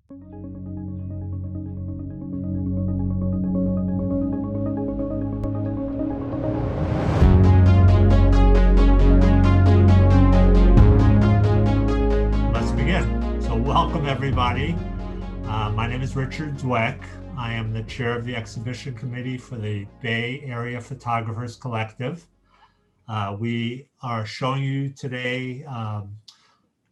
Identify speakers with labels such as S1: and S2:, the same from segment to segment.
S1: Let's begin. So welcome everybody. My name is Richard Dweck. I am the chair of the exhibition committee for the Bay Area Photographers Collective. We are showing you today,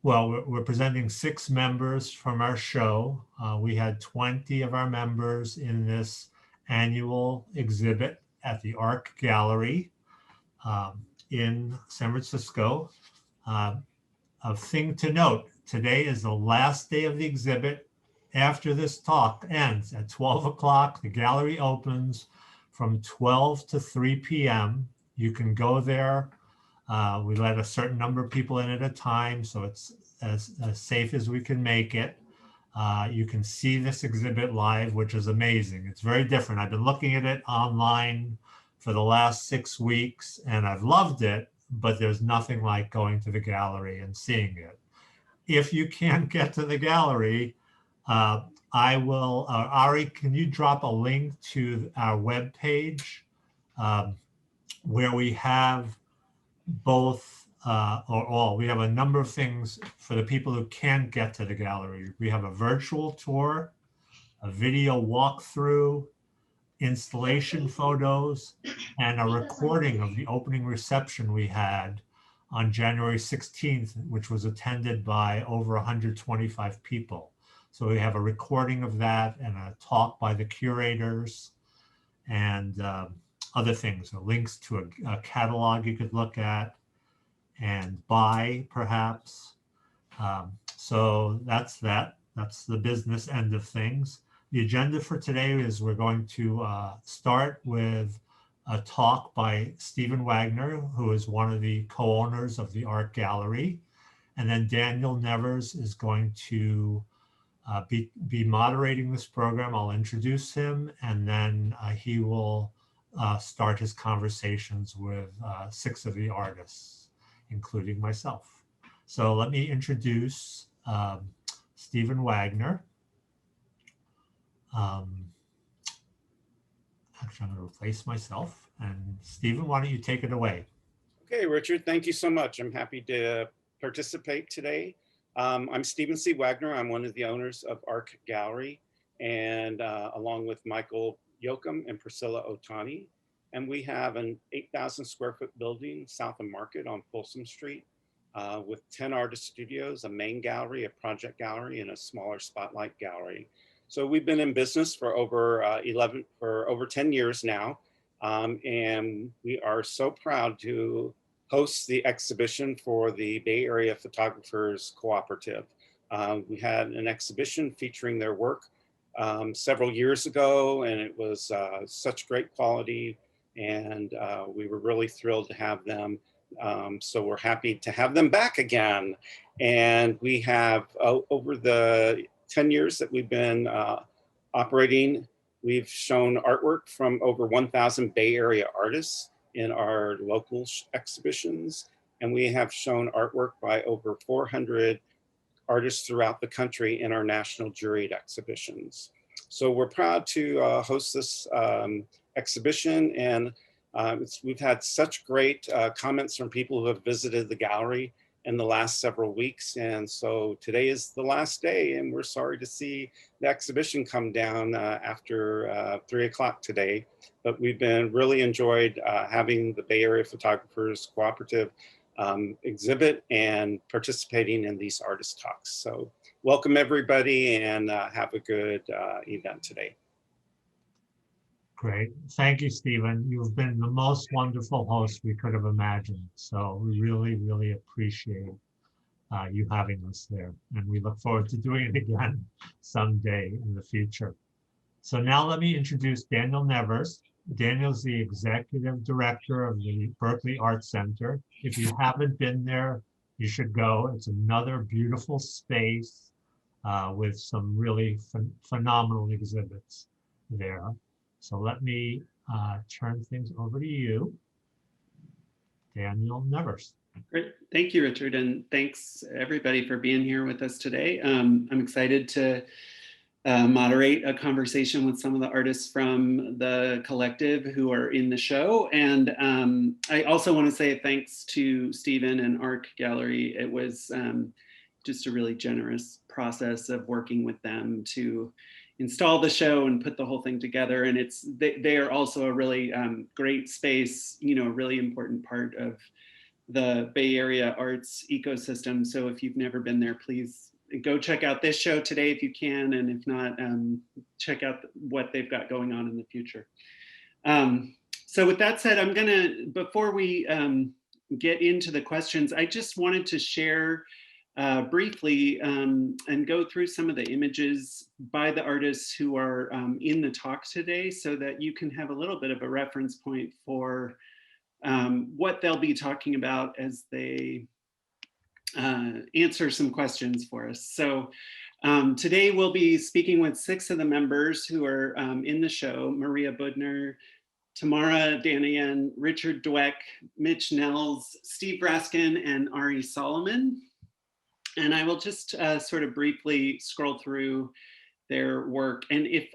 S1: we're presenting 6 members from our show. We had 20 of our members in this annual exhibit at the Arc Gallery in San Francisco. A thing to note, today is the last day of the exhibit. After this talk ends at 12 o'clock, the gallery opens from 12 to 3 p.m. You can go there. We let a certain number of people in at a time, so it's as safe as we can make it. You can see this exhibit live, which is amazing. It's very different. I've been looking at it online for the last 6 weeks, and I've loved it, but there's nothing like going to the gallery and seeing it. If you can't get to the gallery, I will, Ari, can you drop a link to our webpage where we have both or all, we have a number of things for the people who can't get to the gallery. We have a virtual tour, a video walkthrough, installation photos, and a recording of the opening reception we had on January 16th, which was attended by over 125 people. So we have a recording of that and a talk by the curators and other things, links to a catalog you could look at and buy perhaps. So that's that. That's the business end of things. The agenda for today is we're going to start with a talk by Stephen Wagner, who is one of the co-owners of the Art Gallery. And then Daniel Nevers is going to be moderating this program. I'll introduce him, and then he will start his conversations with 6 of the artists, including myself. So let me introduce Stephen Wagner. Actually, I'm going to replace myself. And Stephen, why don't you take it away?
S2: Okay, Richard, thank you so much. I'm happy to participate today. I'm Stephen C. Wagner. I'm one of the owners of Arc Gallery, and along with Michael Yoakum and Priscilla Otani. And we have an 8,000 square foot building south of Market on Folsom Street with 10 artist studios, a main gallery, a project gallery, and a smaller spotlight gallery. So we've been in business for over 10 years now. And we are so proud to host the exhibition for the Bay Area Photographers Cooperative. We had an exhibition featuring their work several years ago, and it was such great quality, and we were really thrilled to have them. So we're happy to have them back again. And we have, over the 10 years that we've been operating, we've shown artwork from over 1,000 Bay Area artists in our local exhibitions. And we have shown artwork by over 400 artists throughout the country in our national juried exhibitions. So we're proud to host this exhibition, and we've had such great comments from people who have visited the gallery in the last several weeks. And so today is the last day, and we're sorry to see the exhibition come down after 3 o'clock today. But we've been really enjoyed having the Bay Area Photographers Cooperative exhibit and participating in these artist talks. So welcome everybody, and have a good event today.
S1: Great. Thank you, Stephen. You've been the most wonderful host we could have imagined. So we really, really appreciate you having us there. And we look forward to doing it again someday in the future. So now let me introduce Daniel Nevers. Daniel's the executive director of the Berkeley Art Center. If you haven't been there, you should go. It's another beautiful space with some really phenomenal exhibits there. So let me turn things over to you, Daniel Nevers.
S3: Great. Thank you, Richard. And thanks everybody for being here with us today. I'm excited to moderate a conversation with some of the artists from the collective who are in the show. And I also want to say thanks to Stephen and Arc Gallery. It was just a really generous process of working with them to install the show and put the whole thing together. And they are also a really great space, you know, a really important part of the Bay Area arts ecosystem. So if you've never been there, please go check out this show today if you can, and if not, check out what they've got going on in the future. So with that said, I'm gonna, before we get into the questions, I just wanted to share briefly and go through some of the images by the artists who are in the talk today, so that you can have a little bit of a reference point for what they'll be talking about as they answer some questions for us. So today we'll be speaking with 6 of the members who are in the show: Maria Budner, Tamara Danoyan, Richard Dweck, Mitch Nelles, Steve Raskin, and Ari Salomon. And I will just sort of briefly scroll through their work. And if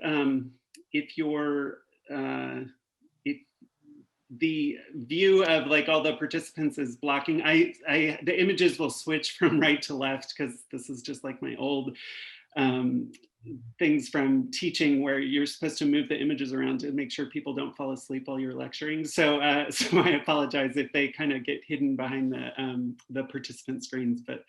S3: the view of like all the participants is blocking, the images will switch from right to left, because this is just like my old things from teaching, where you're supposed to move the images around to make sure people don't fall asleep while you're lecturing. So so I apologize if they kind of get hidden behind the participant screens, but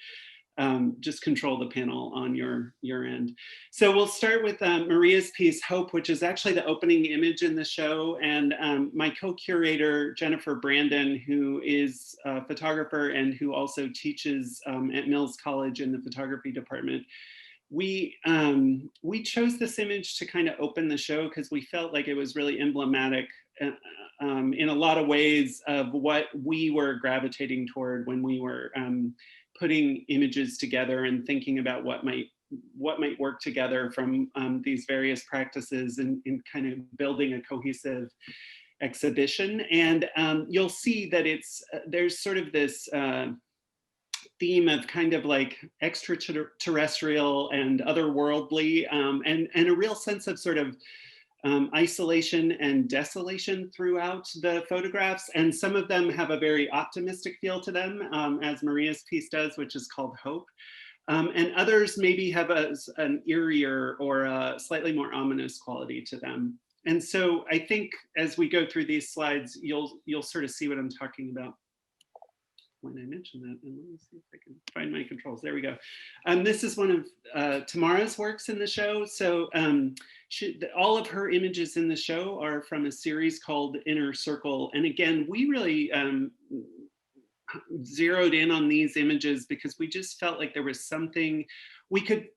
S3: just control the panel on your end. So we'll start with Maria's piece, Hope, which is actually the opening image in the show. And my co-curator, Jennifer Brandon, who is a photographer and who also teaches at Mills College in the photography department, we chose this image to kind of open the show because we felt like it was really emblematic in a lot of ways of what we were gravitating toward when we were putting images together and thinking about what might work together from these various practices and in kind of building a cohesive exhibition. And you'll see that there's sort of this theme of kind of like extraterrestrial and otherworldly, and a real sense of sort of isolation and desolation throughout the photographs. And some of them have a very optimistic feel to them, as Maria's piece does, which is called Hope. And others maybe have an eerier or a slightly more ominous quality to them. And so I think as we go through these slides, you'll sort of see what I'm talking about when I mention that. And let me see if I can find my controls. There we go. This is one of Tamara's works in the show. So all of her images in the show are from a series called Inner Circle. And again, we really zeroed in on these images because we just felt like there was something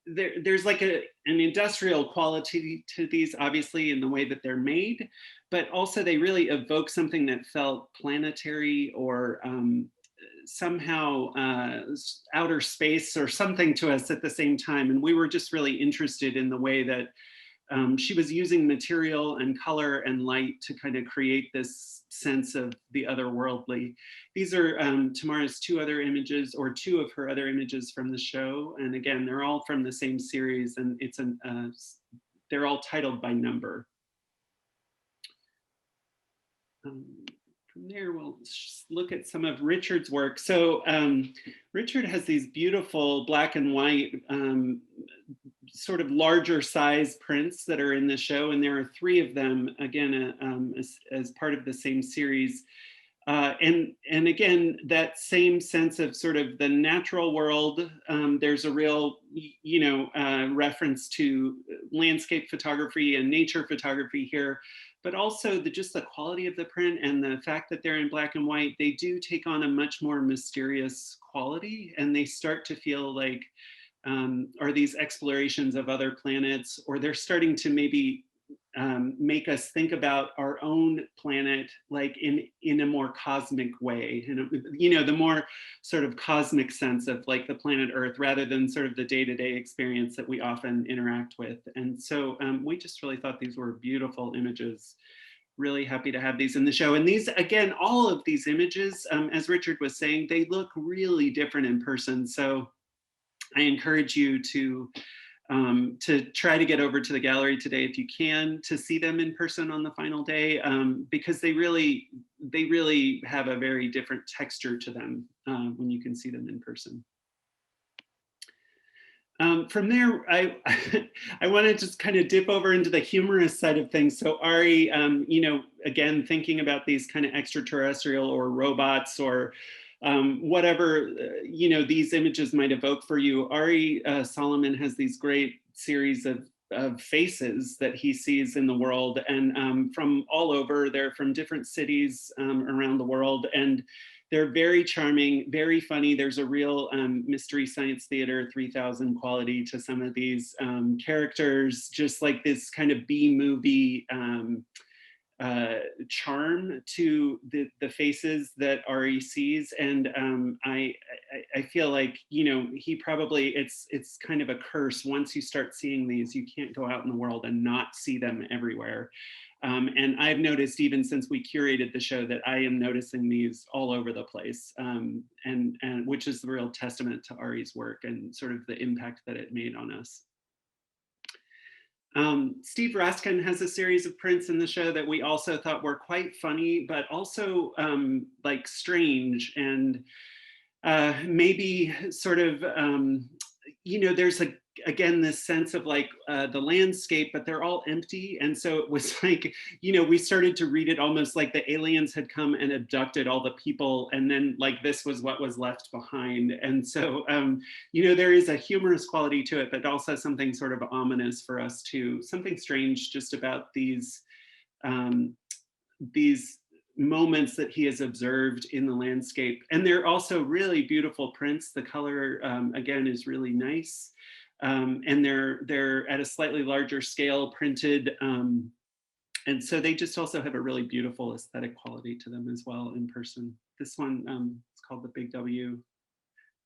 S3: there's like an industrial quality to these, obviously, in the way that they're made, but also they really evoke something that felt planetary or somehow outer space or something to us at the same time. And we were just really interested in the way that she was using material and color and light to kind of create this sense of the otherworldly. These are Tamara's 2 other images, or 2 of her other images from the show. And again, they're all from the same series, and they're all titled by number. From there, we'll look at some of Richard's work. So Richard has these beautiful black and white, sort of larger size prints that are in the show. And there are 3 of them, again, as part of the same series. And again, that same sense of sort of the natural world. There's a real, reference to landscape photography and nature photography here, but also just the quality of the print and the fact that they're in black and white, they do take on a much more mysterious quality, and they start to feel like, are these explorations of other planets, or they're starting to maybe make us think about our own planet like in a more cosmic way, and the more sort of cosmic sense of like the planet Earth, rather than sort of the day-to-day experience that we often interact with. And so we just really thought these were beautiful images. Really happy to have these in the show. And these, again, all of these images, as Richard was saying, they look really different in person. So I encourage you to to try to get over to the gallery today if you can, to see them in person on the final day, because they really have a very different texture to them when you can see them in person. From there, I want to just kind of dip over into the humorous side of things. So Ari, you know, again, thinking about these kind of extraterrestrial or robots or whatever, you know, these images might evoke for you. Ari Salomon has these great series of faces that he sees in the world, and from all over. They're from different cities around the world, and they're very charming, very funny. There's a real Mystery Science Theater 3000 quality to some of these characters, just like this kind of B-movie charm to the faces that Ari sees. And I feel like, you know, he probably, it's kind of a curse. Once you start seeing these, you can't go out in the world and not see them everywhere. And I've noticed even since we curated the show that I am noticing these all over the place, and which is the real testament to Ari's work and sort of the impact that it made on us. Steve Raskin has a series of prints in the show that we also thought were quite funny, but also like strange and maybe sort of, you know, there's again, this sense of like the landscape, but they're all empty. And so it was like, you know, we started to read it almost like the aliens had come and abducted all the people. And then like, this was what was left behind. And so, you know, there is a humorous quality to it, but also something sort of ominous for us too. Something strange just about these moments that he has observed in the landscape. And they're also really beautiful prints. The color, again, is really nice. And they're at a slightly larger scale printed. And so they just also have a really beautiful aesthetic quality to them as well in person. This one, it's called The Big W.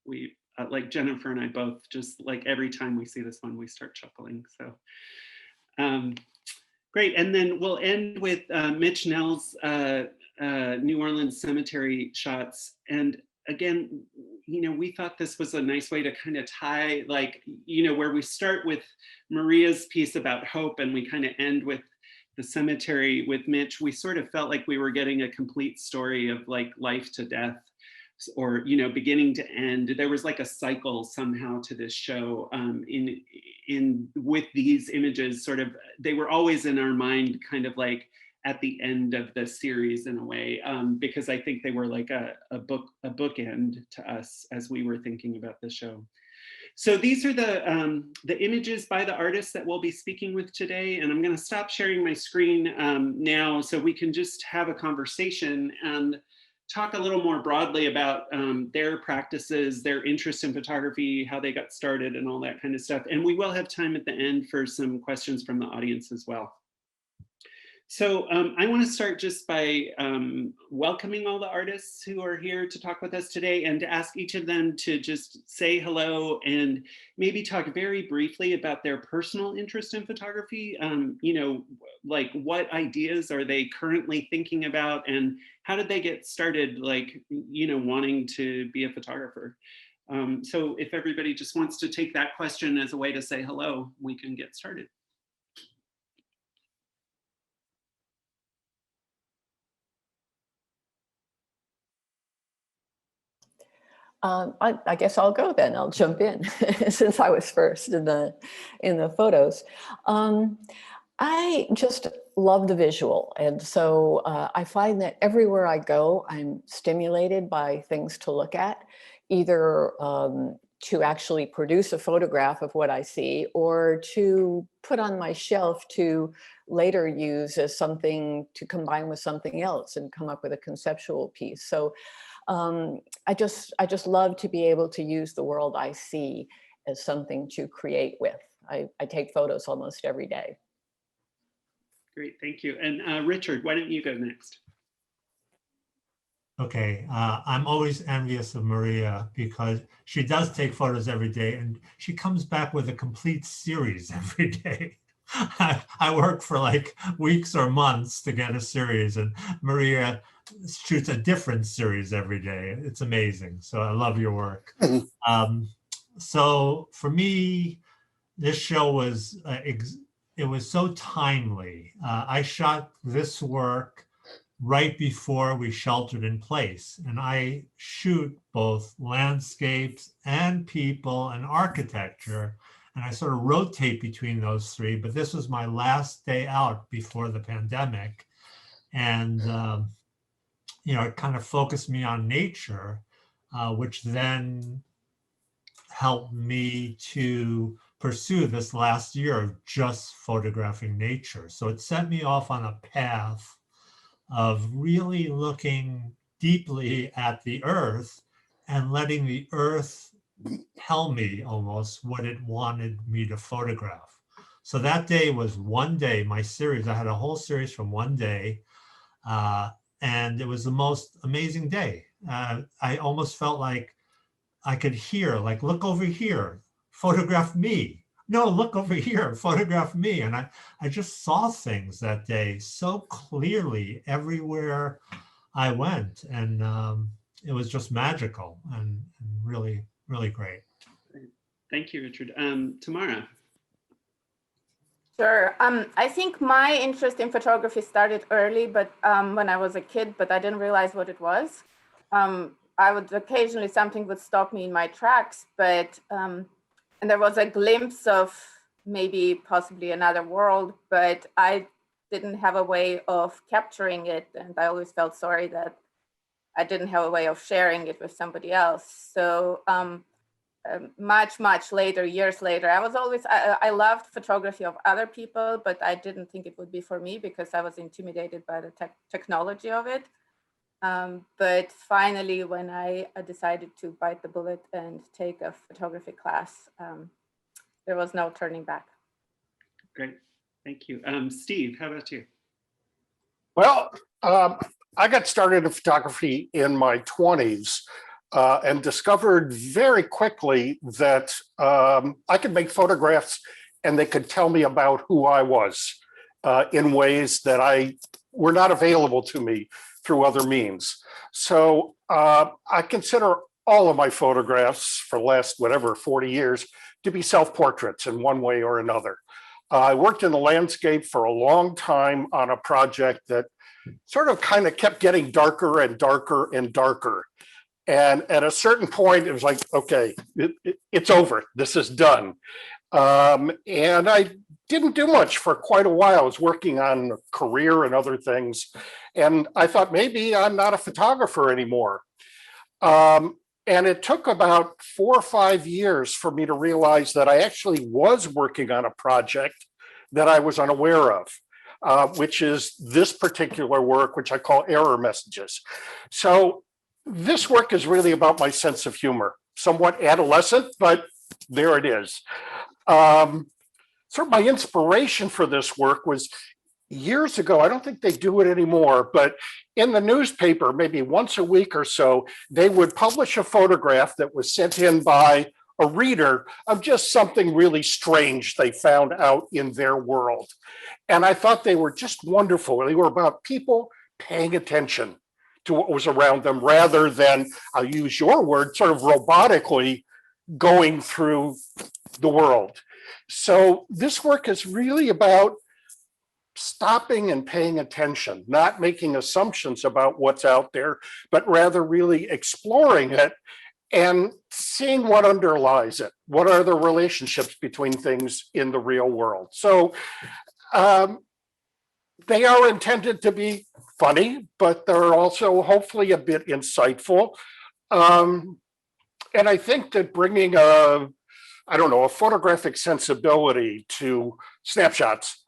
S3: We, like Jennifer and I both, just like every time we see this one, we start chuckling, so. Great, and then we'll end with Mitch Nelles' New Orleans cemetery shots. And again, you know, we thought this was a nice way to kind of tie, like, you know, where we start with Maria's piece about hope and we kind of end with the cemetery with Mitch. We sort of felt like we were getting a complete story of like life to death, or, you know, beginning to end. There was like a cycle somehow to this show with these images. Sort of, they were always in our mind, kind of like at the end of the series in a way, because I think they were like a bookend to us as we were thinking about the show. So these are the images by the artists that we'll be speaking with today. And I'm going to stop sharing my screen now so we can just have a conversation and talk a little more broadly about their practices, their interest in photography, how they got started and all that kind of stuff. And we will have time at the end for some questions from the audience as well. So I want to start just by welcoming all the artists who are here to talk with us today, and to ask each of them to just say hello and maybe talk very briefly about their personal interest in photography. You know, like what ideas are they currently thinking about, and how did they get started, like, you know, wanting to be a photographer? So if everybody just wants to take that question as a way to say hello, we can get started.
S4: I guess I'll go then. I'll jump in since I was first in the photos. I just love the visual, and so I find that everywhere I go, I'm stimulated by things to look at, either to actually produce a photograph of what I see, or to put on my shelf to later use as something to combine with something else and come up with a conceptual piece. So I just love to be able to use the world I see as something to create with. I take photos almost every day.
S3: Great, thank you. And Richard, why don't you go next?
S1: Okay, I'm always envious of Maria because she does take photos every day and she comes back with a complete series every day. I work for like weeks or months to get a series, and Maria shoots a different series every day. It's amazing. So I love your work. So for me, this show was, it was so timely. I shot this work right before we sheltered in place. And I shoot both landscapes and people and architecture. And I sort of rotate between those three, but this was my last day out before the pandemic. And, it kind of focused me on nature, which then helped me to pursue this last year of just photographing nature. So it set me off on a path of really looking deeply at the earth and letting the earth tell me almost what it wanted me to photograph. So that day was one day, my series, I had a whole series from one day, and it was the most amazing day. I almost felt like I could hear, like, look over here, photograph me. No, look over here, photograph me. And I just saw things that day so clearly everywhere I went. And it was just magical and really, really great.
S3: Thank you, Richard. Tamara.
S5: Sure. I think my interest in photography started early, but when I was a kid, but I didn't realize what it was. I would occasionally, something would stop me in my tracks, but and there was a glimpse of maybe possibly another world, but I didn't have a way of capturing it. And I always felt sorry that I didn't have a way of sharing it with somebody else. So much later, years later, I loved photography of other people, but I didn't think it would be for me because I was intimidated by the technology of it. But finally, when I decided to bite the bullet and take a photography class, there was no turning back.
S3: Great, thank you. Steve, how about you?
S6: Well, I got started in photography in my 20s and discovered very quickly that I could make photographs and they could tell me about who I was in ways that were not available to me through other means. So I consider all of my photographs for the last, 40 years to be self-portraits in one way or another. I worked in the landscape for a long time on a project that sort of kind of kept getting darker and darker and darker. And at a certain point, it was like, okay, it's over. This is done. And I didn't do much for quite a while. I was working on a career and other things. And I thought maybe I'm not a photographer anymore. And it took about 4 or 5 years for me to realize that I actually was working on a project that I was unaware of, which is this particular work, which I call Error Messages. So this work is really about my sense of humor, somewhat adolescent, but there it is. Sort of my inspiration for this work was years ago. I don't think they do it anymore, but in the newspaper, maybe once a week or so, they would publish a photograph that was sent in by a reader of just something really strange they found out in their world. And I thought they were just wonderful. They were about people paying attention to what was around them rather than, I'll use your word, sort of robotically going through the world. So this work is really about stopping and paying attention, not making assumptions about what's out there, but rather really exploring it and seeing what underlies it. What are the relationships between things in the real world? So they are intended to be funny, but they're also hopefully a bit insightful. And I think that bringing a photographic sensibility to snapshots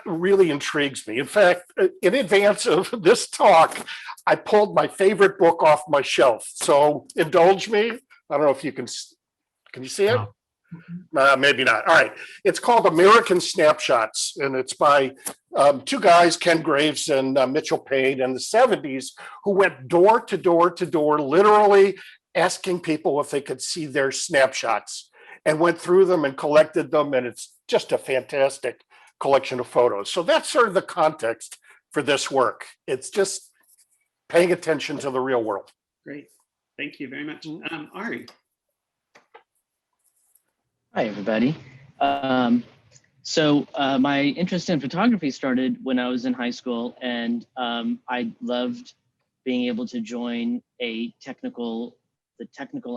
S6: really intrigues me. In fact, in advance of this talk, I pulled my favorite book off my shelf. So indulge me. I don't know if you can you see it? No. Maybe not. All right. It's called American Snapshots, and it's by 2 guys, Ken Graves and Mitchell Payne, in the 70s, who went door to door to door, literally asking people if they could see their snapshots, and went through them and collected them. And it's just a fantastic collection of photos. So that's sort of the context for this work. It's just paying attention to the real world.
S3: Great. Thank you very much. Ari.
S7: Hi, everybody. My interest in photography started when I was in high school, and I loved being able to join the technical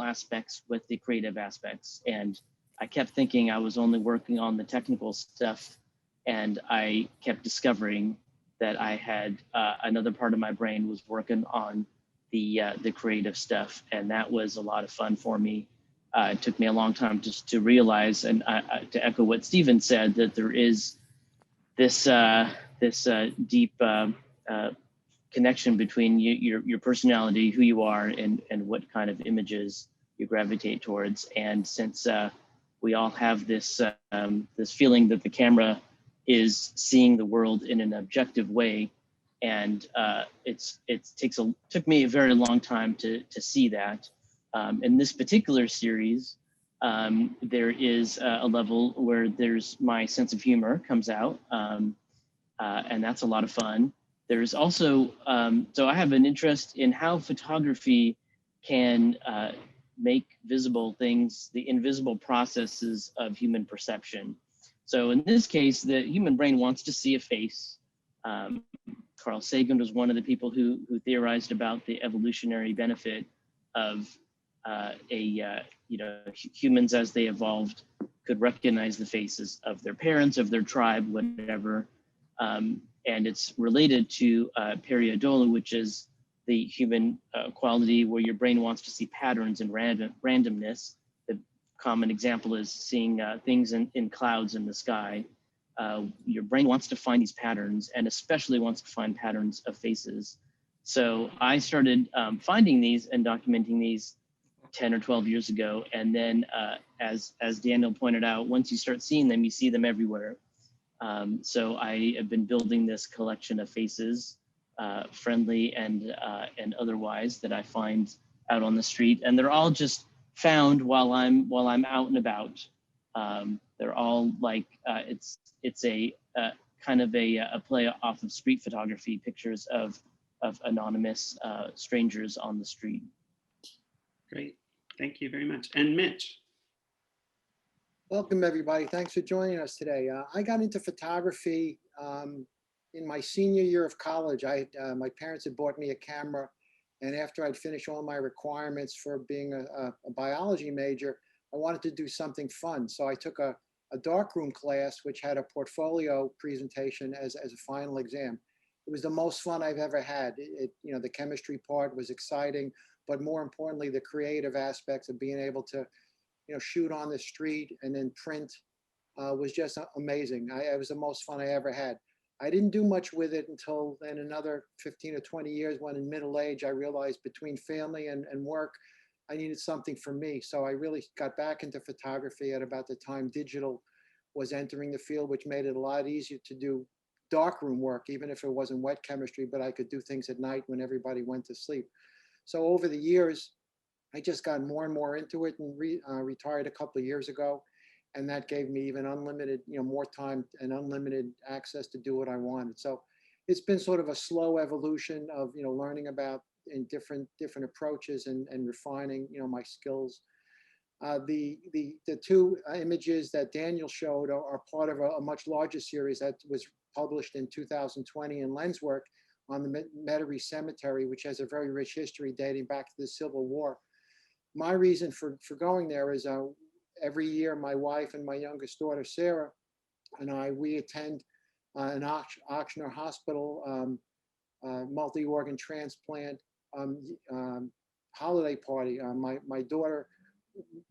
S7: aspects with the creative aspects. And I kept thinking I was only working on the technical stuff, and I kept discovering that I had another part of my brain was working on the creative stuff, and that was a lot of fun for me. It took me a long time just to realize, and to echo what Stephen said, that there is this deep connection between your personality, who you are, and what kind of images you gravitate towards. And since we all have this this feeling that the camera is seeing the world in an objective way, and took me a very long time to see that. In this particular series, there is a level where there's my sense of humor comes out, and that's a lot of fun. There's also, so I have an interest in how photography can make visible things, the invisible processes of human perception. So in this case, the human brain wants to see a face. Carl Sagan was one of the people who theorized about the evolutionary benefit of humans as they evolved could recognize the faces of their parents, of their tribe, whatever. And it's related to pareidolia, which is the human quality where your brain wants to see patterns and randomness. The common example is seeing things in clouds in the sky. Your brain wants to find these patterns, and especially wants to find patterns of faces. So I started finding these and documenting these 10 or 12 years ago. And then as Daniel pointed out, once you start seeing them, you see them everywhere. So I have been building this collection of faces, friendly and otherwise, that I find out on the street, and they're all just found while I'm out and about. They're all like it's a kind of a play off of street photography, pictures of anonymous strangers on the street.
S3: Great, thank you very much. And Mitch.
S8: Welcome, everybody. Thanks for joining us today. I got into photography in my senior year of college. My parents had bought me a camera, and after I'd finished all my requirements for being a biology major, I wanted to do something fun. So I took a darkroom class, which had a portfolio presentation as a final exam. It was the most fun I've ever had. The chemistry part was exciting, but more importantly, the creative aspects of being able to shoot on the street and then print was just amazing. It was the most fun I ever had. I didn't do much with it until then another 15 or 20 years, when in middle age, I realized between family and work, I needed something for me. So I really got back into photography at about the time digital was entering the field, which made it a lot easier to do darkroom work, even if it wasn't wet chemistry, but I could do things at night when everybody went to sleep. So over the years, I just got more and more into it, and retired a couple of years ago. And that gave me even unlimited, more time and unlimited access to do what I wanted. So it's been sort of a slow evolution of, learning about in different approaches and refining, my skills. The two images that Daniel showed are part of a much larger series that was published in 2020 in Lenswork on the Metairie Cemetery, which has a very rich history dating back to the Civil War. My reason for going there is every year my wife and my youngest daughter, Sarah, and we attend an Ochsner Hospital multi-organ transplant holiday party. My daughter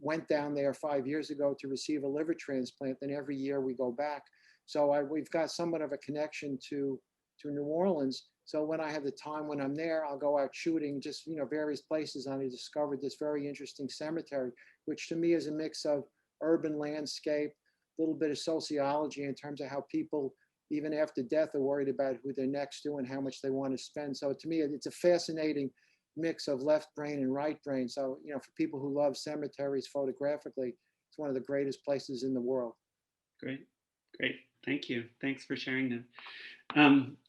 S8: went down there 5 years ago to receive a liver transplant, and every year we go back. So we've got somewhat of a connection to New Orleans. So when I have the time, when I'm there, I'll go out shooting just, various places. And I discovered this very interesting cemetery, which to me is a mix of urban landscape, a little bit of sociology in terms of how people, even after death, are worried about who they're next to and how much they want to spend. So to me, it's a fascinating mix of left brain and right brain. So, for people who love cemeteries photographically, it's one of the greatest places in the world.
S3: Great. Thank you. Thanks for sharing that.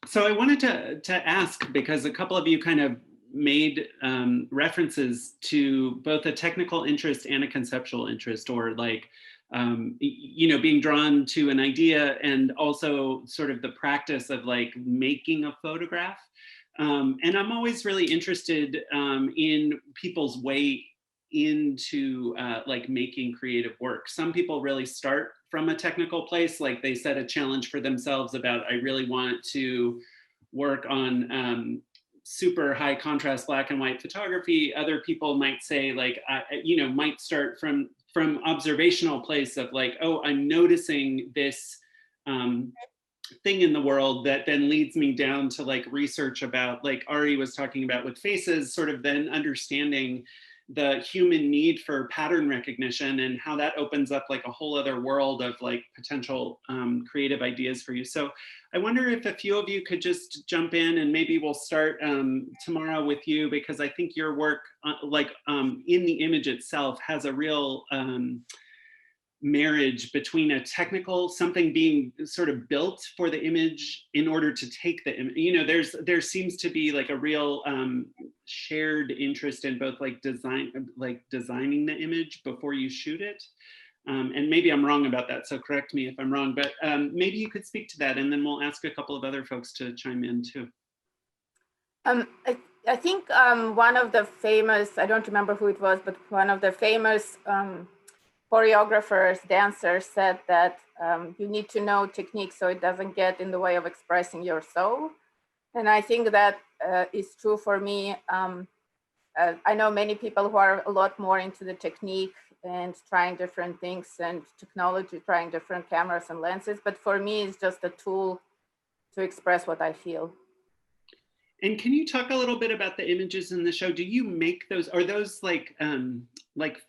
S3: So I wanted to ask, because a couple of you kind of made references to both a technical interest and a conceptual interest, or like you know, being drawn to an idea and also sort of the practice of like making a photograph. And I'm always really interested in people's way into like making creative work. Some people really start from a technical place, like they set a challenge for themselves about, I really want to work on super high contrast black and white photography. Other people might say like, you know, might start from observational place of like, oh, I'm noticing this thing in the world that then leads me down to like research about, like Ari was talking about with faces, sort of then understanding the human need for pattern recognition and how that opens up like a whole other world of like potential creative ideas for you. So I wonder if a few of you could just jump in, and maybe we'll start tomorrow with you, because I think your work in the image itself has a real marriage between a technical, something being sort of built for the image in order to take the image. You know, there seems to be like a real shared interest in both like designing the image before you shoot it. And maybe I'm wrong about that, so correct me if I'm wrong, but maybe you could speak to that, and then we'll ask a couple of other folks to chime in too.
S5: I think one of the famous, I don't remember who it was, but one of the famous choreographers, dancers said that you need to know technique so it doesn't get in the way of expressing your soul. And I think that is true for me. I know many people who are a lot more into the technique and trying different things and technology, trying different cameras and lenses. But for me, it's just a tool to express what I feel.
S3: And can you talk a little bit about the images in the show? Do you make those? Are those like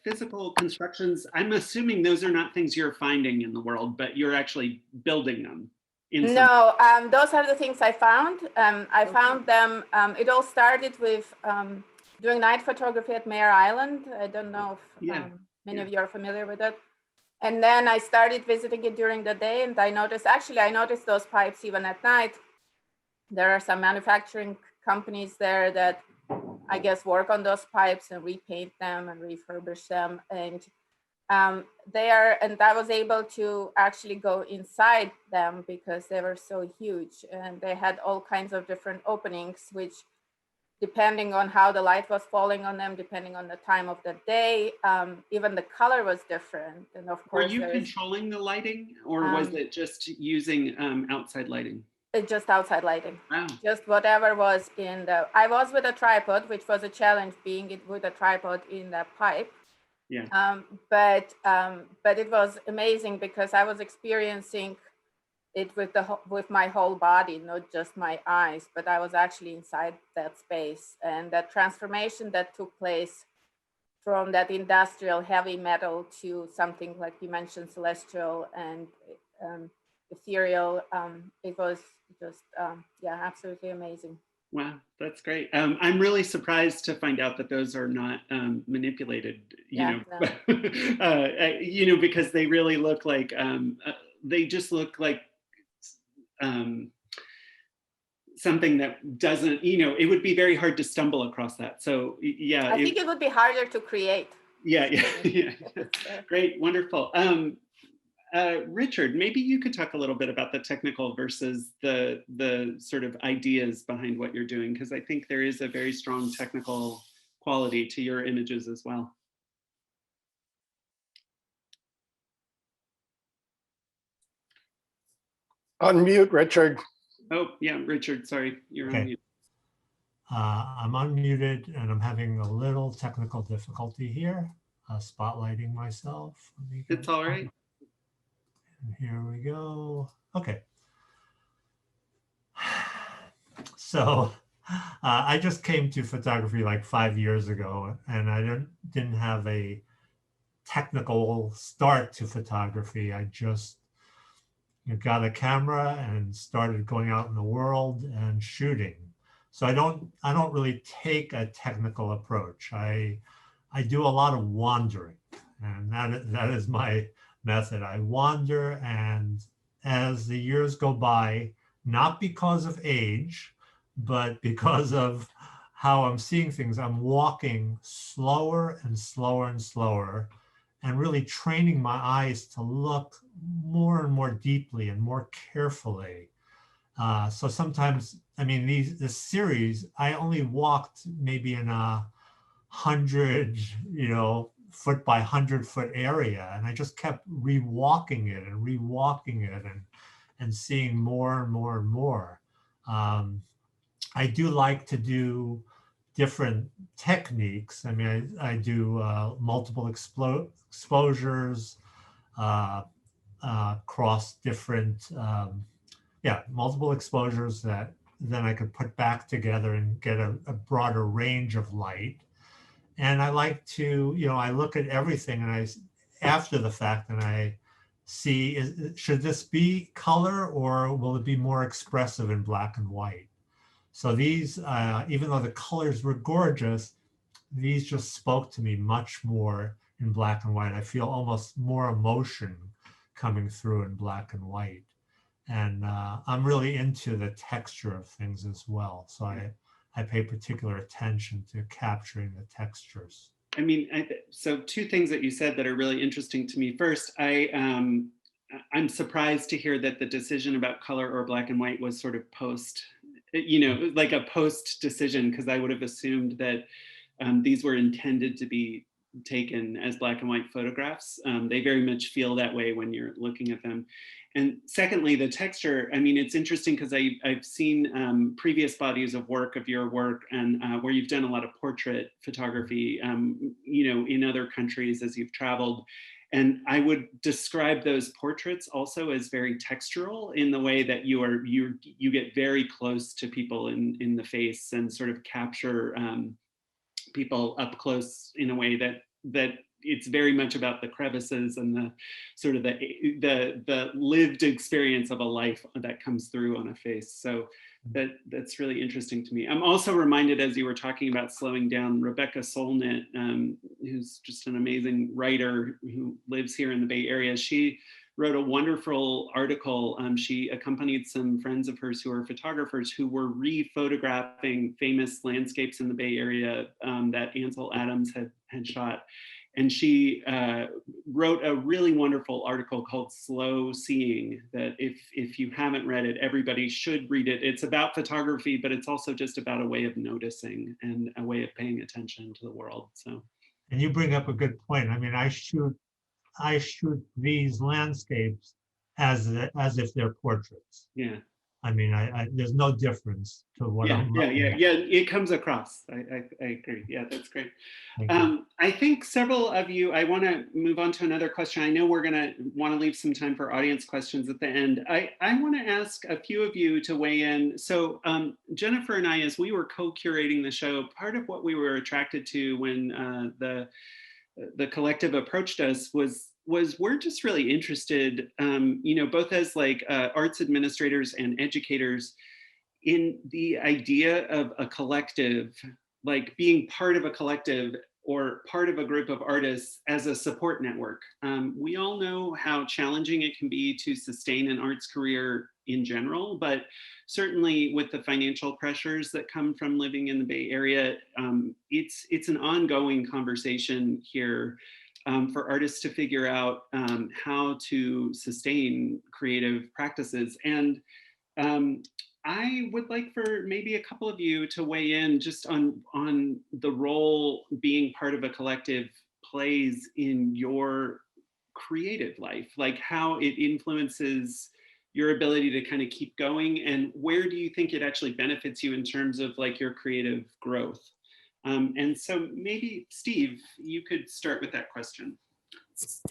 S3: physical constructions? I'm assuming those are not things you're finding in the world, but you're actually building them.
S5: No, those are the things I found. I found them. It all started with doing night photography at Mare Island. I don't know if many of you are familiar with it. And then I started visiting it during the day, and I noticed those pipes even at night. There are some manufacturing companies there that I guess work on those pipes and repaint them and refurbish them. And I was able to actually go inside them because they were so huge, and they had all kinds of different openings, which depending on how the light was falling on them, depending on the time of the day, even the color was different. And of course,
S3: were you controlling the lighting, or was it just using outside lighting?
S5: Just outside lighting.
S3: Wow.
S5: Just whatever was in the, I was with a tripod, which was a challenge being with a tripod in the pipe.
S3: Yeah.
S5: But it was amazing because I was experiencing it with my whole body, not just my eyes, but I was actually inside that space, and that transformation that took place from that industrial heavy metal to something like you mentioned, celestial and ethereal. It was just absolutely amazing.
S3: Wow, that's great. I'm really surprised to find out that those are not manipulated, because they really look like, they just look like something that doesn't, it would be very hard to stumble across that. So yeah.
S5: I think it would be harder to create.
S3: Yeah. Great, wonderful. Richard, maybe you could talk a little bit about the technical versus the sort of ideas behind what you're doing, because I think there is a very strong technical quality to your images as well.
S6: Unmute, Richard.
S3: Oh, yeah, Richard, sorry, you're on mute.
S1: I'm unmuted and I'm having a little technical difficulty here, spotlighting myself.
S3: It's all right.
S1: And here we go. Okay. So I just came to photography like 5 years ago, and I didn't have a technical start to photography. I just got a camera and started going out in the world and shooting. So I don't really take a technical approach. I do a lot of wandering, and that is my method. I wander, and as the years go by, not because of age, but because of how I'm seeing things, I'm walking slower and slower and slower. and really training my eyes to look more and more deeply and more carefully. So sometimes, I mean, this series, I only walked maybe in 100, foot by 100-foot area, and I just kept rewalking it and seeing more and more and more. I do like to do different techniques. I mean, I do multiple exposures, across different, multiple exposures that then I could put back together and get a broader range of light. And I like to, I look at everything and after the fact, and I see, should this be color or will it be more expressive in black and white? So these, even though the colors were gorgeous, these just spoke to me much more in black and white. I feel almost more emotion coming through in black and white. And I'm really into the texture of things as well. So I pay particular attention to capturing the textures.
S3: I mean, so two things that you said that are really interesting to me. First, I'm surprised to hear that the decision about color or black and white was sort of post, like a post decision, because I would have assumed that these were intended to be taken as black and white photographs. They very much feel that way when you're looking at them. And secondly, the texture, I mean, it's interesting because I've seen previous bodies of your work and where you've done a lot of portrait photography, in other countries as you've traveled. And I would describe those portraits also as very textural in the way that you get very close to people in the face and sort of capture people up close in a way that it's very much about the crevices and the sort of the lived experience of a life that comes through on a face. So that's really interesting to me. I'm also reminded, as you were talking about slowing down, Rebecca Solnit, who's just an amazing writer who lives here in the Bay Area. She wrote a wonderful article. She accompanied some friends of hers who are photographers who were re-photographing famous landscapes in the Bay Area that Ansel Adams had shot. And she wrote a really wonderful article called Slow Seeing that if you haven't read it, everybody should read it. It's about photography, but it's also just about a way of noticing and a way of paying attention to the world. So,
S1: and you bring up a good point. I mean, I shoot these landscapes as if they're portraits.
S3: Yeah.
S1: I mean, there's no difference to what I'm looking at.
S3: Yeah, it comes across. I agree. Yeah, that's great. I think several of you, I want to move on to another question. I know we're going to want to leave some time for audience questions at the end. I want to ask a few of you to weigh in. So Jennifer and I, as we were co-curating the show, part of what we were attracted to when the collective approached us was we're just really interested, both as like arts administrators and educators, in the idea of a collective, like being part of a collective or part of a group of artists as a support network. We all know how challenging it can be to sustain an arts career in general, but certainly with the financial pressures that come from living in the Bay Area, it's an ongoing conversation here for artists to figure out how to sustain creative practices. And I would like for maybe a couple of you to weigh in just on the role being part of a collective plays in your creative life, like how it influences your ability to kind of keep going, and where do you think it actually benefits you in terms of like your creative growth? And so maybe Steve, you could start with that question.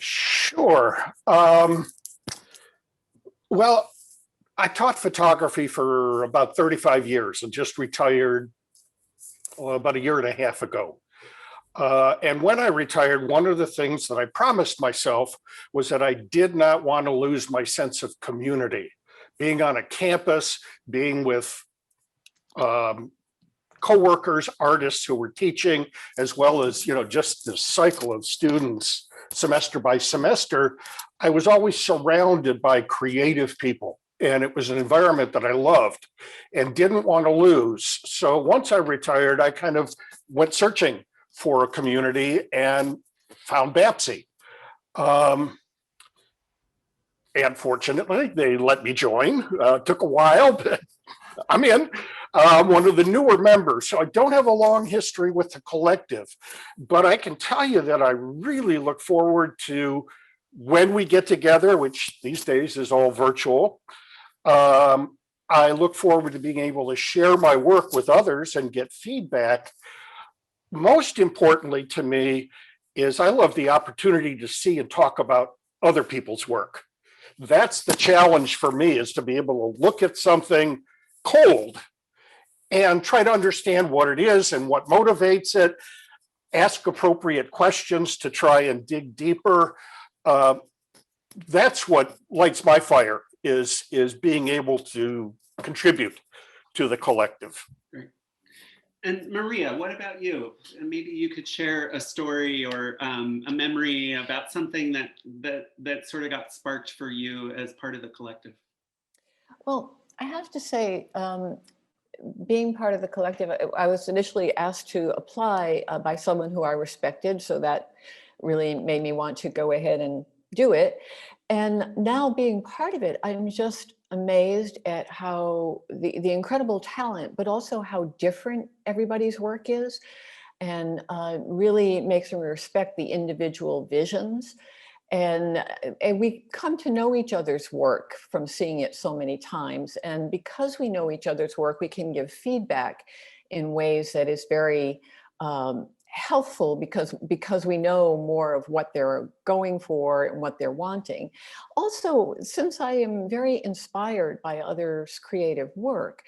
S6: Sure. Well, I taught photography for about 35 years and just retired about a year and a half ago. And when I retired, one of the things that I promised myself was that I did not want to lose my sense of community. Being on a campus, being with co-workers, artists who were teaching, as well as, just the cycle of students semester by semester, I was always surrounded by creative people. And it was an environment that I loved and didn't want to lose. So once I retired, I kind of went searching for a community and found BAPC. And fortunately, they let me join. Took a while, but I'm in. One of the newer members. So I don't have a long history with the collective, but I can tell you that I really look forward to when we get together, which these days is all virtual. I look forward to being able to share my work with others and get feedback. Most importantly to me is I love the opportunity to see and talk about other people's work. That's the challenge for me, is to be able to look at something cold and try to understand what it is and what motivates it, ask appropriate questions to try and dig deeper. That's what lights my fire, is being able to contribute to the collective.
S3: Great. And Maria, what about you? And maybe you could share a story or a memory about something that sort of got sparked for you as part of the collective.
S4: Well, I have to say, being part of the collective, I was initially asked to apply by someone who I respected, so that really made me want to go ahead and do it. And now being part of it, I'm just amazed at how the incredible talent, but also how different everybody's work is, and really makes me respect the individual visions. And we come to know each other's work from seeing it so many times. And because we know each other's work, we can give feedback in ways that is very helpful, because we know more of what they're going for and what they're wanting. Also, since I am very inspired by others' creative work,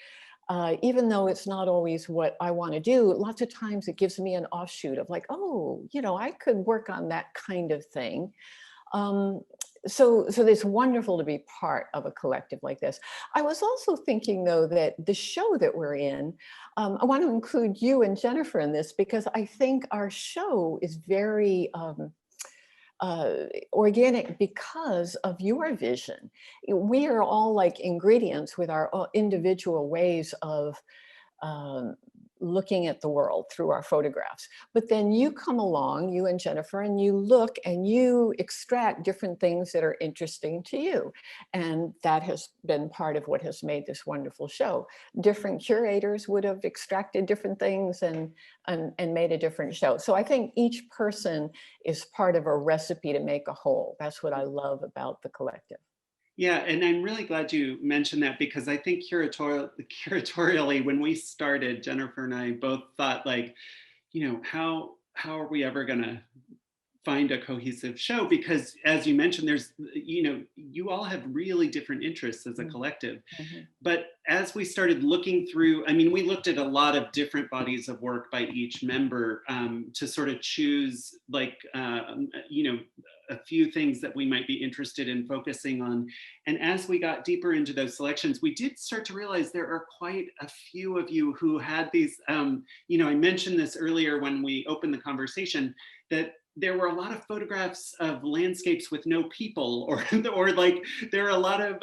S4: even though it's not always what I want to do, lots of times it gives me an offshoot of like, oh, I could work on that kind of thing. So it's wonderful to be part of a collective like this. I was also thinking, though, that the show that we're in, I want to include you and Jennifer in this, because I think our show is very organic because of your vision. We are all like ingredients with our individual ways of looking at the world through our photographs. But then you come along, you and Jennifer, and you look and you extract different things that are interesting to you. And that has been part of what has made this wonderful show. Different curators would have extracted different things and made a different show. So I think each person is part of a recipe to make a whole. That's what I love about the collective.
S3: Yeah, and I'm really glad you mentioned that, because I think curatorially, when we started, Jennifer and I both thought, like, how are we ever going to find a cohesive show? Because as you mentioned, there's, you all have really different interests as a collective. Mm-hmm. But as we started looking through, we looked at a lot of different bodies of work by each member to sort of choose, like, a few things that we might be interested in focusing on. And as we got deeper into those selections, we did start to realize there are quite a few of you who had these, I mentioned this earlier when we opened the conversation, that there were a lot of photographs of landscapes with no people, or like there are a lot of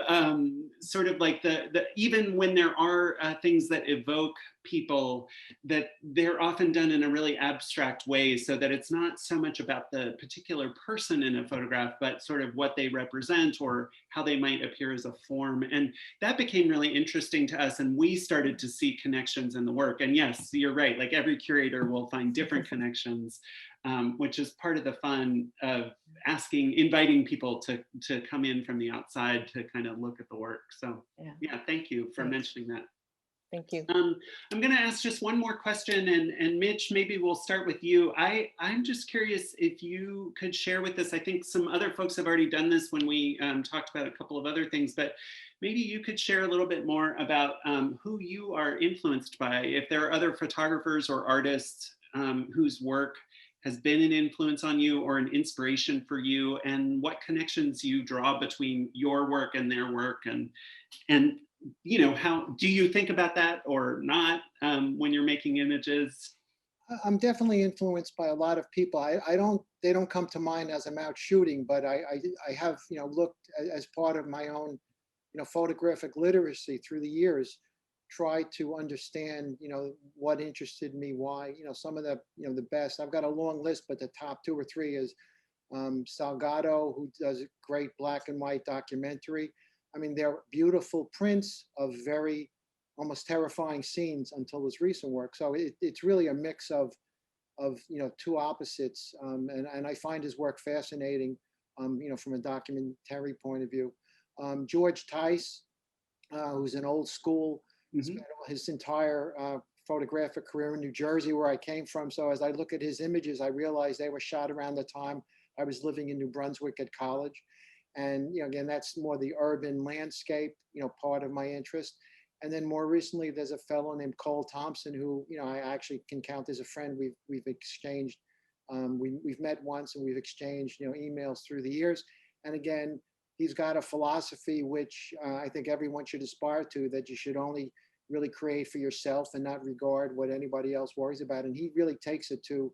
S3: sort of like the even when there are things that evoke people, that they're often done in a really abstract way, so that it's not so much about the particular person in a photograph, but sort of what they represent or how they might appear as a form. And that became really interesting to us, and we started to see connections in the work. And yes, you're right, like every curator will find different connections, which is part of the fun of inviting people to come in from the outside to kind of look at the work. So yeah, thank you for mentioning that.
S4: Thank you.
S3: I'm going to ask just one more question, and Mitch, maybe we'll start with you. I'm just curious if you could share with us, I think some other folks have already done this when we talked about a couple of other things, but maybe you could share a little bit more about who you are influenced by, if there are other photographers or artists whose work has been an influence on you or an inspiration for you, and what connections you draw between your work and their work, and how do you think about that or not when you're making images?
S8: I'm definitely influenced by a lot of people. They don't come to mind as I'm out shooting, but I have, looked as part of my own, photographic literacy through the years, try to understand, what interested me, why, some of the, the best. I've got a long list, but the top 2 or 3 is Salgado, who does a great black and white documentary. I mean, they're beautiful prints of very almost terrifying scenes until his recent work. So it's really a mix of two opposites. And I find his work fascinating, from a documentary point of view. George Tice, who's an old school, spent his entire photographic career in New Jersey, where I came from. So as I look at his images, I realized they were shot around the time I was living in New Brunswick at college. And, again, that's more the urban landscape, part of my interest. And then more recently, there's a fellow named Cole Thompson, who, I actually can count as a friend. We've exchanged, we've met once, and we've exchanged, emails through the years. And again, he's got a philosophy which I think everyone should aspire to, that you should only really create for yourself and not regard what anybody else worries about. And he really takes it to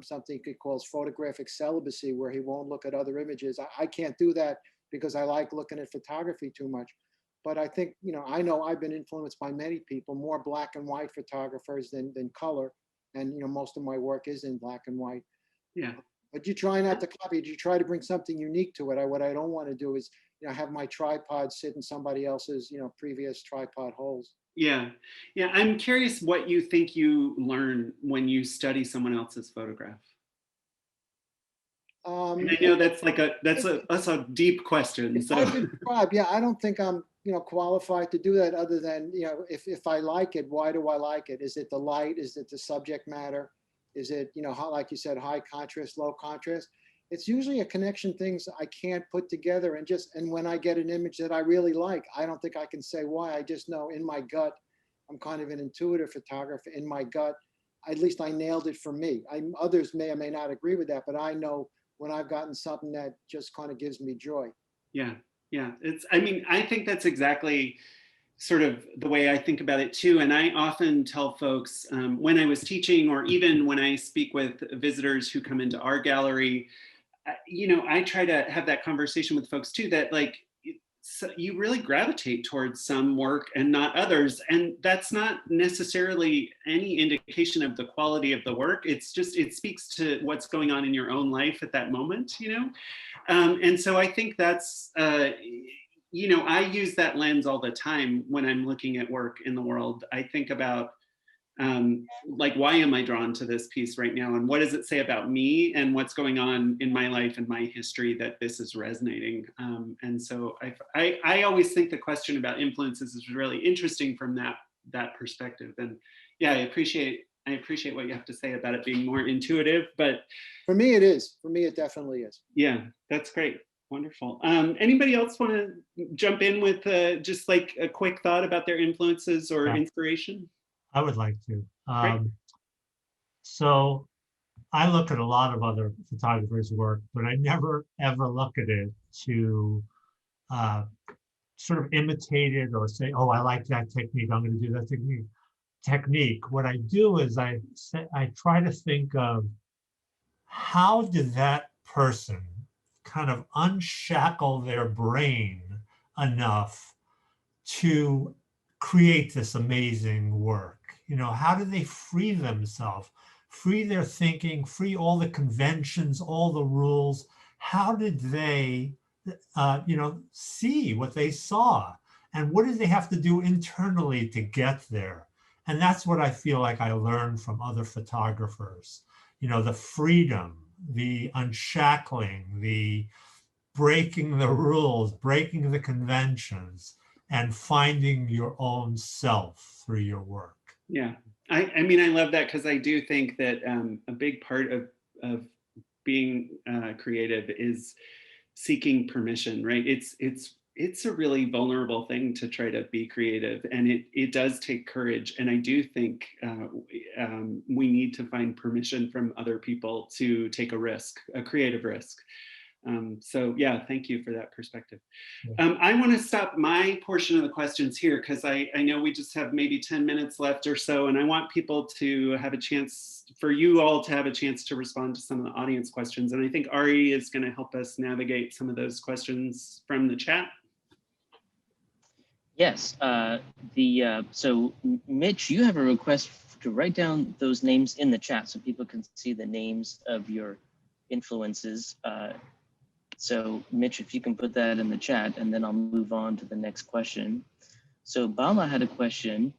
S8: something he calls photographic celibacy, where he won't look at other images. I can't do that because I like looking at photography too much. But I think, I know I've been influenced by many people, more black and white photographers than color. And, most of my work is in black and white.
S3: Yeah.
S8: But you try not to copy it. You try to bring something unique to it. What I don't want to do is, have my tripod sit in somebody else's, previous tripod holes.
S3: Yeah. Yeah. I'm curious what you think you learn when you study someone else's photograph. And I know that's a deep question. So
S8: I could describe, I don't think I'm, qualified to do that, other than, if I like it, why do I like it? Is it the light? Is it the subject matter? Is it, how, like you said, high contrast, low contrast? It's usually a connection things I can't put together, and when I get an image that I really like, I don't think I can say why. I just know in my gut. I'm kind of an intuitive photographer. In my gut, at least I nailed it for me. Others may or may not agree with that, but I know when I've gotten something that just kind of gives me joy.
S3: Yeah. I think that's exactly sort of the way I think about it too. And I often tell folks when I was teaching, or even when I speak with visitors who come into our gallery, I try to have that conversation with folks too, that you really gravitate towards some work and not others. And that's not necessarily any indication of the quality of the work. It's just, it speaks to what's going on in your own life at that moment, And so I think that's, I use that lens all the time when I'm looking at work in the world. I think about, why am I drawn to this piece right now? And what does it say about me and what's going on in my life and my history that this is resonating? And so I always think the question about influences is really interesting from that perspective. And yeah, I appreciate what you have to say about it being more intuitive, but
S8: for me, it is. For me, it definitely is.
S3: Yeah, that's great. Wonderful. Anybody else want to jump in with just like a quick thought about their influences or inspiration?
S1: I would like to. So I look at a lot of other photographers' work, but I never ever look at it to sort of imitate it or say, oh, I like that technique, I'm going to do that technique. What I do is I try to think of how did that person kind of unshackle their brain enough to create this amazing work. How do they free themselves, free their thinking, free all the conventions, all the rules? How did they, see what they saw? And what did they have to do internally to get there? And that's what I feel like I learned from other photographers. The freedom, the unshackling, the breaking the rules, breaking the conventions, and finding your own self through your work.
S3: Yeah, I mean, I love that, because I do think that a big part of being creative is seeking permission, right? It's a really vulnerable thing to try to be creative, and it does take courage. And I do think we need to find permission from other people to take a risk, a creative risk. So yeah, thank you for that perspective. I want to stop my portion of the questions here, because I know we just have maybe 10 minutes left or so, and I want people to have a chance, for you all to have a chance to respond to some of the audience questions. And I think Ari is going to help us navigate some of those questions from the chat.
S7: Yes, so Mitch, you have a request to write down those names in the chat so people can see the names of your influences. So Mitch, if you can put that in the chat, and then I'll move on to the next question. So Bala had a question.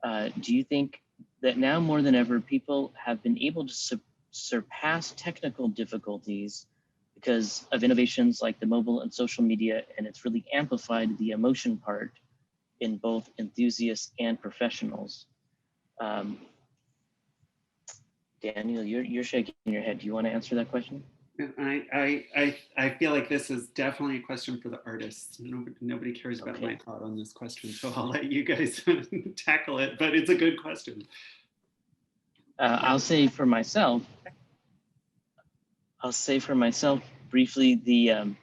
S7: Do you think that now more than ever, people have been able to surpass technical difficulties because of innovations like the mobile and social media, and it's really amplified the emotion part in both enthusiasts and professionals? Daniel, you're shaking your head. Do you want to answer that question?
S3: I feel like this is definitely a question for the artists. Nobody cares about
S7: Okay.
S3: my thought on this question, so I'll let you guys tackle it, but it's a good question.
S7: I'll say for myself briefly, the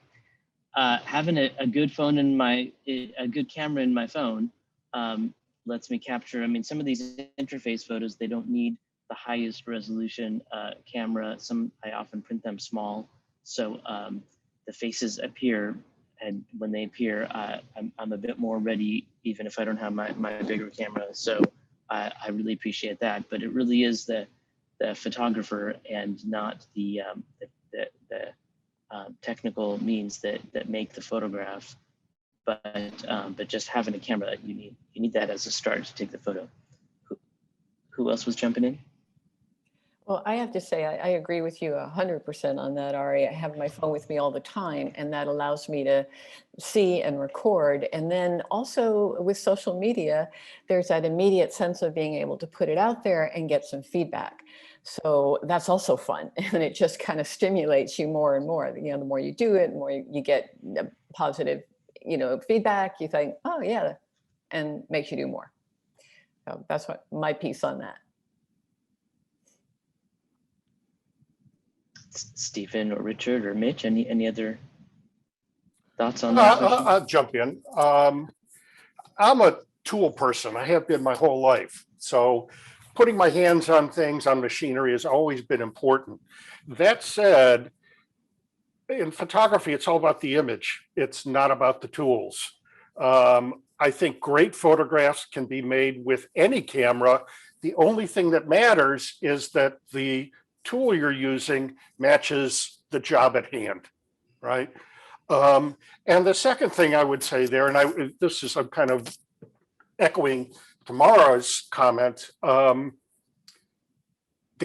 S7: having a good phone in a good camera in my phone lets me capture. I mean, some of these interface photos, they don't need the highest resolution camera. I often print them small, so the faces appear, and when they appear, I'm a bit more ready, even if I don't have my bigger camera. So I really appreciate that. But it really is the photographer and not the technical means that make the photograph. But just having a camera, you need that as a start to take the photo. Who else was jumping in?
S4: Well, I have to say, I agree with you 100% on that, Ari. I have my phone with me all the time, and that allows me to see and record. And then also with social media, there's that immediate sense of being able to put it out there and get some feedback. So that's also fun, and it just kind of stimulates you more and more. You know, the more you do it, the more you get positive, feedback. You think, oh yeah, and makes you do more. So that's what my piece on that.
S7: Stephen or Richard or Mitch, any other thoughts on that?
S6: I'll jump in. I'm a tool person. I have been my whole life. So putting my hands on things, on machinery, has always been important. That said, in photography, it's all about the image. It's not about the tools. I think great photographs can be made with any camera. The only thing that matters is that the tool you're using matches the job at hand, right? And the second thing I would say there, and I'm kind of echoing Tamara's comment, the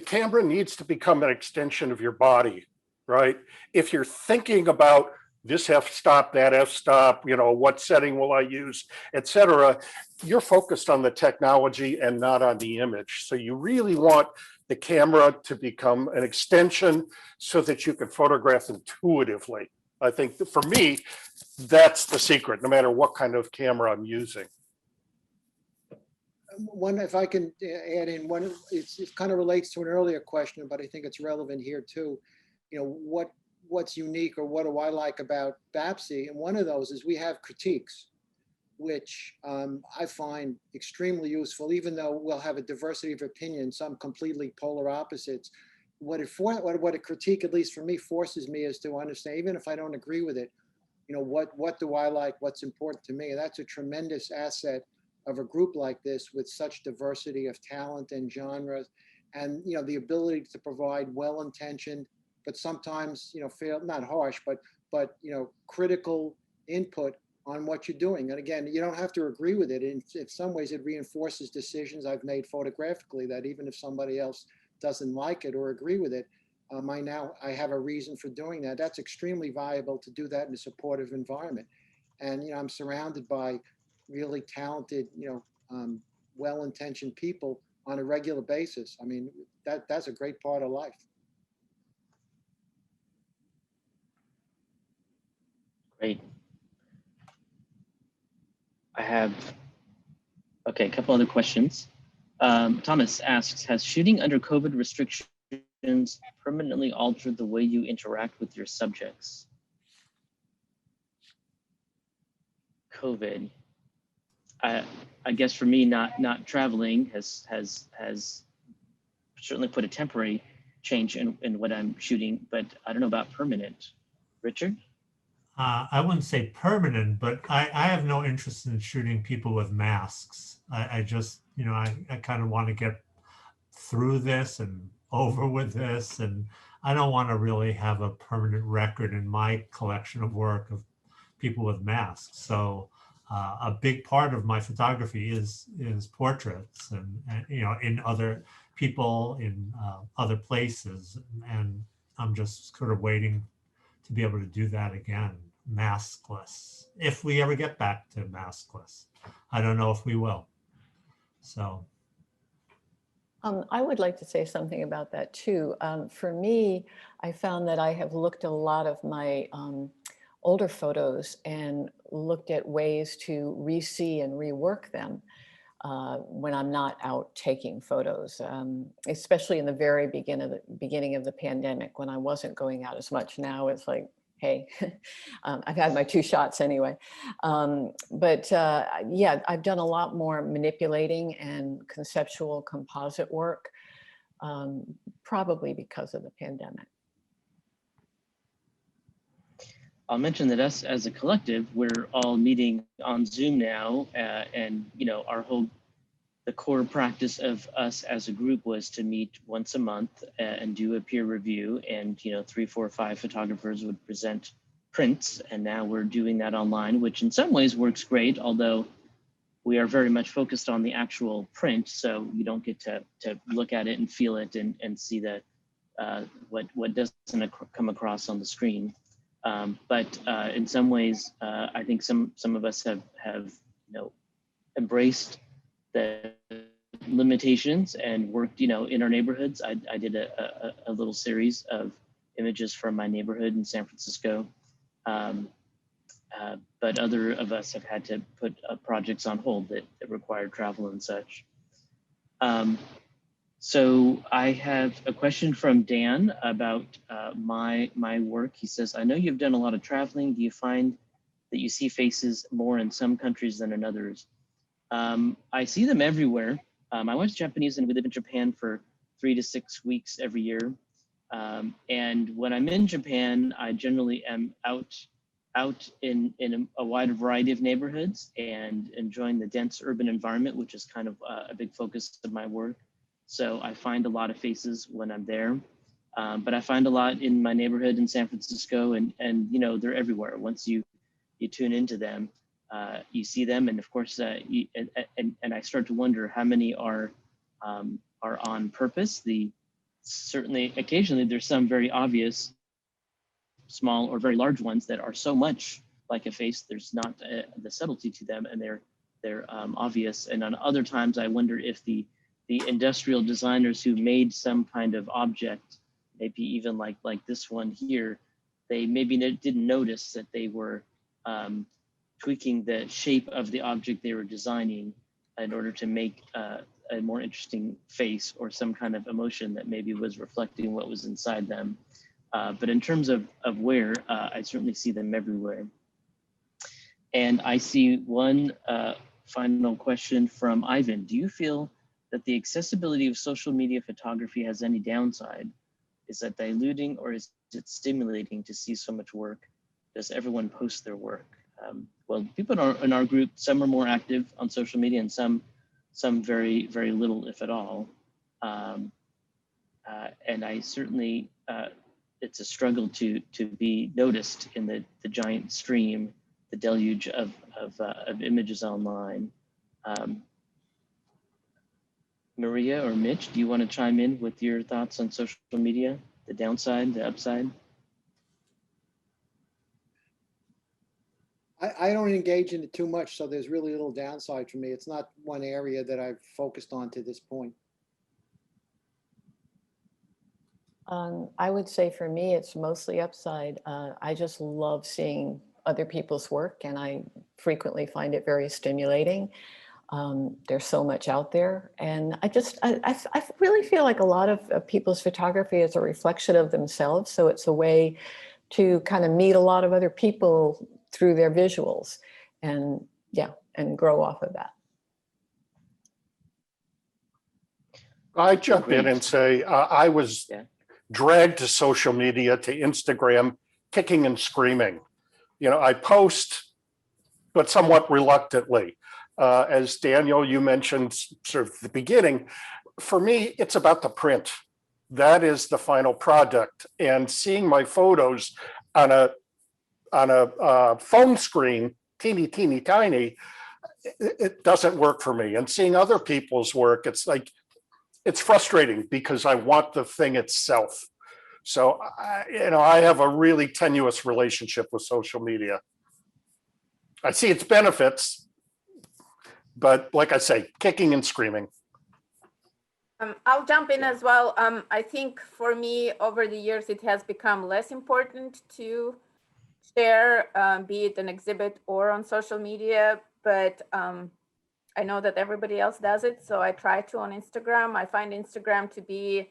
S6: camera needs to become an extension of your body, right? If you're thinking about this f-stop, that f-stop, what setting will I use, et cetera, you're focused on the technology and not on the image. So you really want the camera to become an extension so that you can photograph intuitively. I think for me, that's the secret, no matter what kind of camera I'm using.
S8: One, if I can add in one, it kind of relates to an earlier question, but I think it's relevant here too. What's unique, or what do I like about BAPC? And one of those is we have critiques, which I find extremely useful, even though we'll have a diversity of opinion, some completely polar opposites. What a critique, at least for me, forces me is to understand, even if I don't agree with it, what do I like, what's important to me? And that's a tremendous asset of a group like this with such diversity of talent and genres, and the ability to provide well-intentioned, but sometimes not harsh, but critical input on what you're doing. And again, you don't have to agree with it. In some ways, it reinforces decisions I've made photographically, that even if somebody else doesn't like it or agree with it, I have a reason for doing that. That's extremely valuable to do that in a supportive environment. And I'm surrounded by really talented, well-intentioned people on a regular basis. I mean, that's a great part of life.
S7: Great. I have, a couple other questions. Thomas asks, has shooting under COVID restrictions permanently altered the way you interact with your subjects? COVID, I guess for me, not traveling has certainly put a temporary change in what I'm shooting, but I don't know about permanent. Richard?
S1: I wouldn't say permanent, but I have no interest in shooting people with masks. I just, I kind of want to get through this and over with this. And I don't want to really have a permanent record in my collection of work of people with masks. So a big part of my photography is portraits and you know, in other people in other places. And I'm just sort of waiting to be able to do that again, maskless, if we ever get back to maskless. I don't know if we will. So.
S4: I would like to say something about that too. For me, I found that I have looked at a lot of my older photos and looked at ways to re-see and rework them when I'm not out taking photos, especially in the very beginning of the pandemic when I wasn't going out as much. Now it's like, hey, I've had my 2 shots anyway. Yeah, I've done a lot more manipulating and conceptual composite work, probably because of the pandemic.
S7: I'll mention that us as a collective, we're all meeting on Zoom now, and you know, the core practice of us as a group was to meet once a month and do a peer review, and you know, 3, 4, 5 photographers would present prints, and now we're doing that online, which in some ways works great, although we are very much focused on the actual print, so you don't get to look at it and feel it and see that what doesn't come across on the screen. But in some ways, I think some of us have you know, embraced the limitations and worked, you know, in our neighborhoods. I did a little series of images from my neighborhood in San Francisco, but other of us have had to put projects on hold that required travel and such. So I have a question from Dan about my work. He says, I know you've done a lot of traveling. Do you find that you see faces more in some countries than in others? I see them everywhere. I was Japanese and we live in Japan for 3 to 6 weeks every year. And when I'm in Japan, I generally am out in a wide variety of neighborhoods and enjoying the dense urban environment, which is kind of a big focus of my work. So I find a lot of faces when I'm there, but I find a lot in my neighborhood in San Francisco, and you know, they're everywhere. Once you tune into them, you see them, and of course, and I start to wonder how many are on purpose. Certainly, occasionally, there's some very obvious, small or very large ones that are so much like a face. There's not the subtlety to them, and they're obvious. And on other times, I wonder if the industrial designers who made some kind of object, maybe even like this one here, they maybe didn't notice that they were tweaking the shape of the object they were designing in order to make a more interesting face or some kind of emotion that maybe was reflecting what was inside them. But in terms of where, I certainly see them everywhere. And I see one final question from Ivan. Do you feel that the accessibility of social media photography has any downside? Is that diluting, or is it stimulating to see so much work? Does everyone post their work? Well, people in our group, some are more active on social media and some very, very little, if at all. And I certainly, it's a struggle to be noticed in the giant stream, the deluge of images online. Maria or Mitch, do you want to chime in with your thoughts on social media, the downside, the upside?
S8: I don't engage in it too much, so there's really little downside for me. It's not one area that I've focused on to this point.
S4: I would say for me, it's mostly upside. I just love seeing other people's work, and I frequently find it very stimulating. There's so much out there, and I really feel like a lot of people's photography is a reflection of themselves. So it's a way to kind of meet a lot of other people through their visuals, and grow off of that.
S6: I jump in and say I was dragged to social media, to Instagram, kicking and screaming. You know, I post, but somewhat reluctantly. As Daniel, you mentioned sort of the beginning, for me, it's about the print. that is the final product. And seeing my photos on a phone screen, teeny tiny, it doesn't work for me. And seeing other people's work, it's like, it's frustrating because I want the thing itself. So, I have a really tenuous relationship with social media. I see its benefits, but like I say, kicking and screaming.
S5: I'll jump in as well. I think for me, over the years, it has become less important to share, be it an exhibit or on social media, but I know that everybody else does it. So I try to on Instagram. I find Instagram to be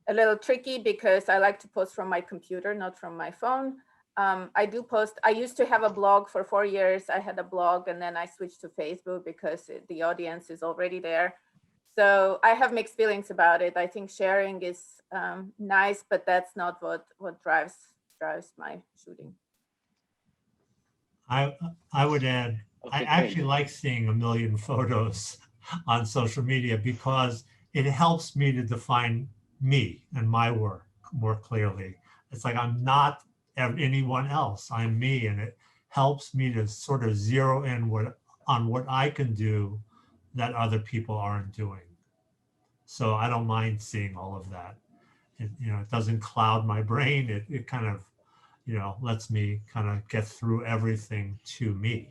S5: a little tricky because I like to post from my computer, not from my phone. I do post. I used to have a blog for 4 years. I had a blog and then I switched to Facebook because the audience is already there. So I have mixed feelings about it. I think sharing is nice, but that's not what drives my shooting.
S1: I would add,
S7: Okay,
S1: I actually like seeing 1 million photos on social media because it helps me to define me and my work more clearly. It's like I'm not anyone else, I'm me, and it helps me to sort of zero in on what I can do that other people aren't doing. So I don't mind seeing all of that. It doesn't cloud my brain. It kind of, lets me kind of get through everything to me.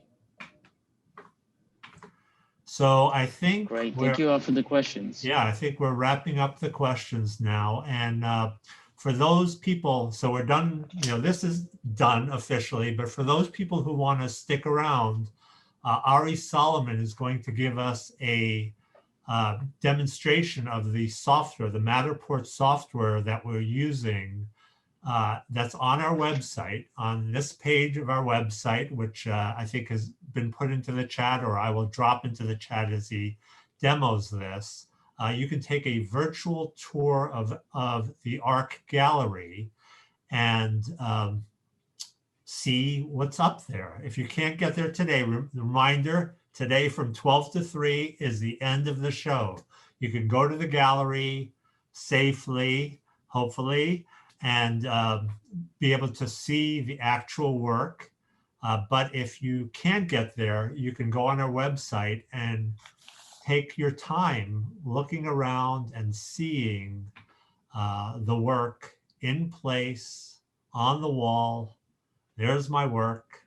S1: So I think
S7: Great, thank you all for the questions.
S1: Yeah, I think we're wrapping up the questions now. And for those people, so we're done, this is done officially, but for those people who want to stick around, Ari Salomon is going to give us a demonstration of the software, the Matterport software that we're using. That's on our website, on this page of our website, which I think has been put into the chat, or I will drop into the chat as he demos this. You can take a virtual tour of the ARC gallery and see what's up there. If you can't get there today, reminder, today from 12 to 3 is the end of the show. You can go to the gallery safely, hopefully, and be able to see the actual work. But if you can't get there, you can go on our website and take your time looking around and seeing the work in place on the wall. There's my work.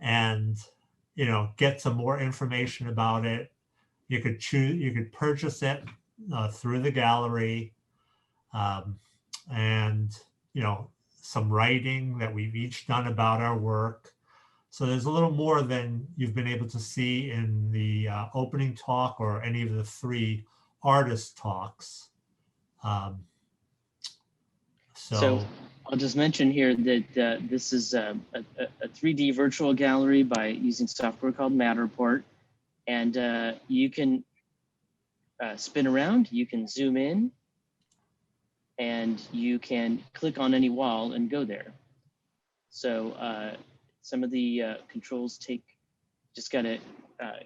S1: And, get some more information about it. You could purchase it through the gallery. And, some writing that we've each done about our work. So there's a little more than you've been able to see in the opening talk or any of the 3 artist talks.
S7: So I'll just mention here that this is a 3D virtual gallery by using software called Matterport. And you can spin around, you can zoom in, and you can click on any wall and go there. So some of the controls just gotta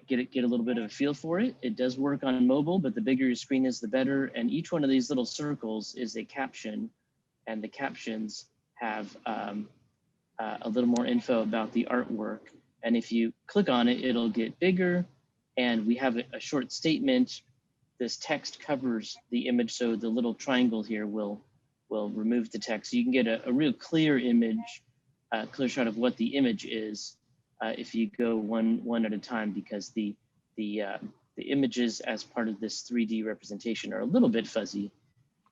S7: get a little bit of a feel for it. It does work on mobile, but the bigger your screen is, the better. And each one of these little circles is a caption, and the captions have a little more info about the artwork. And if you click on it, it'll get bigger. And we have a short statement. This text covers the image, so the little triangle here will remove the text. So you can get a real clear image, clear shot of what the image is if you go one at a time, because the images as part of this 3D representation are a little bit fuzzy.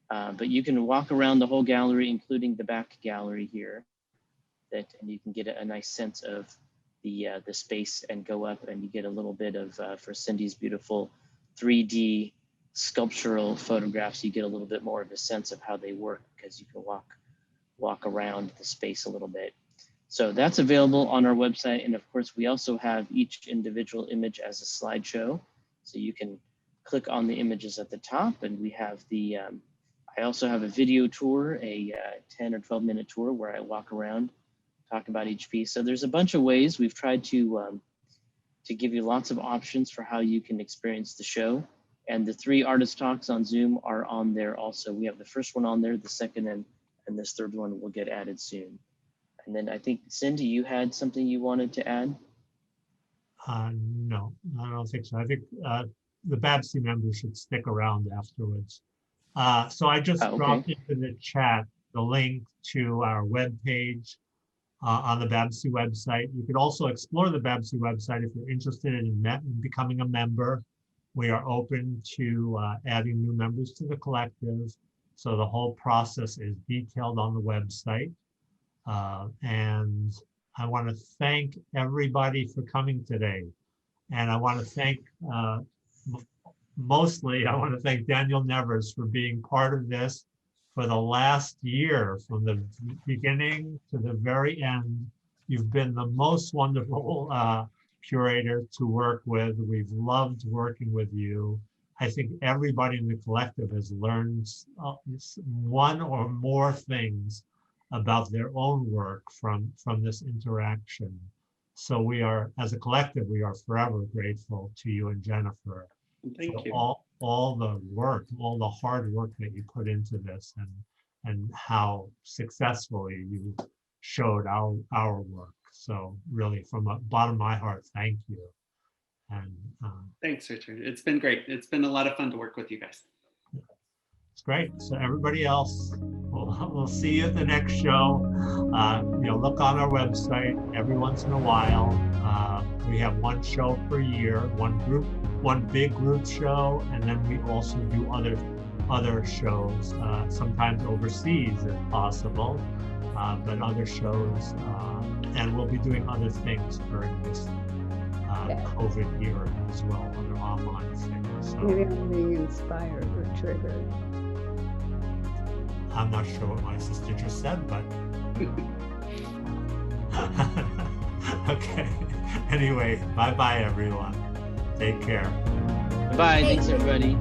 S7: But you can walk around the whole gallery, including the back gallery here, and you can get a nice sense of the space and go up, and you get a little bit of, for Cindy's beautiful 3D sculptural photographs, you get a little bit more of a sense of how they work, because you can walk around the space a little bit. So that's available on our website. And of course, we also have each individual image as a slideshow. So you can click on the images at the top, and we have the, I also have a video tour, a 10 or 12 minute tour where I walk around, talk about each piece. So there's a bunch of ways we've tried to give you lots of options for how you can experience the show. And the 3 artist talks on Zoom are on there also. We have the first one on there, the second and this third one will get added soon. And then I think, Cindy, you had something you wanted to add?
S1: No, I don't think so. I think the BAPC members should stick around afterwards. So I just dropped into the chat the link to our webpage on the BAPC website. You could also explore the BAPC website if you're interested in becoming a member. We are open to adding new members to the collective. So the whole process is detailed on the website. And I want to thank everybody for coming today. And I want to thank, mostly, I want to thank Daniel Nevers for being part of this for the last year, from the beginning to the very end. You've been the most wonderful curator to work with. We've loved working with you. I think everybody in the collective has learned one or more things about their own work from this interaction. So we are, as a collective, we are forever grateful to you and Jennifer.
S3: Thank you.
S1: All the work, all the hard work that you put into this, and how successfully you showed our work. So really, from the bottom of my heart, thank you. And
S3: thanks, Richard. It's been great. It's been a lot of fun to work with you guys.
S1: It's great. So everybody else, we'll see you at the next show. Look on our website every once in a while. We have one show per year, one big group show, and then we also do other shows, sometimes overseas if possible, but other shows, and we'll be doing other things during this COVID era as well, other online things. So
S9: maybe I'm being inspired or triggered.
S1: I'm not sure what my sister just said, but okay. Anyway, bye-bye, everyone. Take care.
S7: Bye. Thanks, everybody.